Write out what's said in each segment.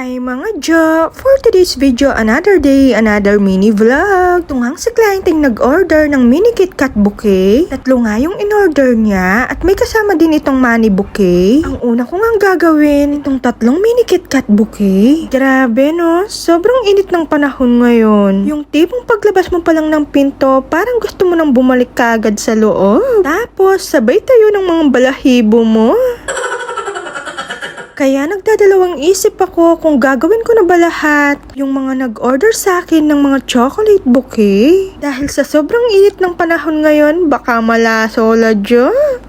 Hi mga Jo! For today's video, another day, another mini vlog. Tunghang si client ang nag-order ng mini KitKat bouquet. 3 nga yung in-order niya at may kasama din itong money bouquet. Ang una ko nga gagawin, itong 3 mini KitKat bouquet. Grabe no, sobrang init ng panahon ngayon. Yung tipong paglabas mo pa lang ng pinto, parang gusto mo nang bumalik kaagad sa loob. Tapos sabay tayo ng mga balahibo mo. Kaya nagdadalawang isip ako kung gagawin ko na ba lahat yung mga nag-order sa akin ng mga chocolate bouquet. Dahil sa sobrang init ng panahon ngayon, baka malasola dyan.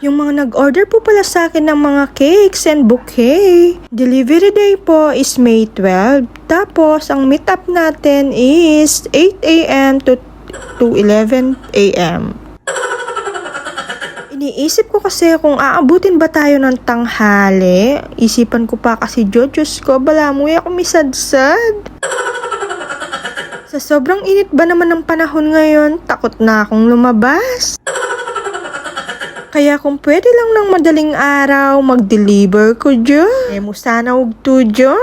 Yung mga nag-order po pala sa akin ng mga cakes and bouquet. Delivery day po is May 12. Tapos, ang meet up natin is 8 a.m. to 11 a.m. Iniisip ko kasi kung aabutin ba tayo ng tanghali. Isipan ko pa kasi Diyos ko, balamuy ako misadsad. Sa sobrang init ba naman ng panahon ngayon, takot na akong lumabas. Kaya kung pwede lang ng madaling araw, mag-deliver ko dyan. Mo sana og tudyo.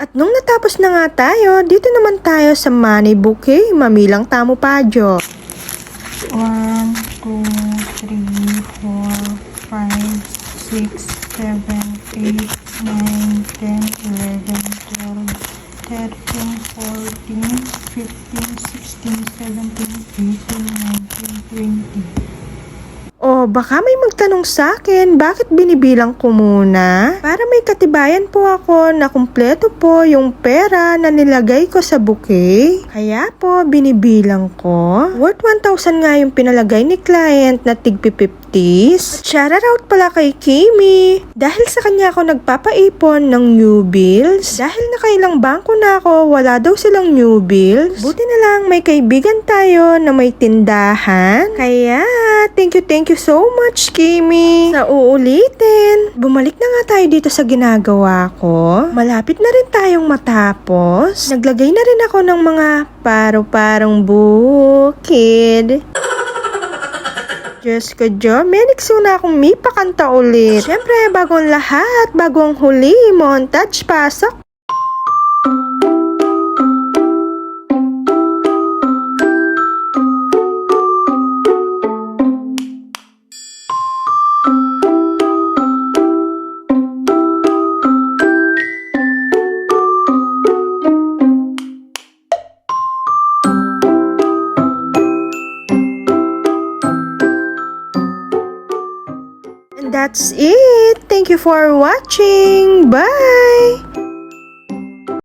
At nung natapos na nga tayo, dito naman tayo sa money bouquet. Mamilang tamo pa dyo. 1, 2, 3, 4, 5, 6, 7, 8, 9, 10, 11, 12, 13, 14, 15, 16, 17, 18, 19, 20. O baka may magtanong sa akin, bakit binibilang ko muna? Para may katibayan po ako na kumpleto po yung pera na nilagay ko sa bouquet. Kaya po binibilang ko. Worth 1,000 nga yung pinalagay ni client na tig-50s. At shoutout pala kay Kimi. Dahil sa kanya ako nagpapaipon ng new bills. Dahil nakailang bangko na ako, wala daw silang new bills. Buti na lang may kaibigan tayo na may tindahan. Kaya thank you so much, Kimi. Sa uulitin, bumalik na nga tayo dito sa ginagawa ko. Malapit na rin tayong matapos. Naglagay na rin ako ng mga paro-parong bukid. Diyos ko, Jo, Menix na akong may pakanta ulit. Siyempre, bago ang lahat, bago ang huli, montage, pasok. And that's it. Thank you for watching. Bye!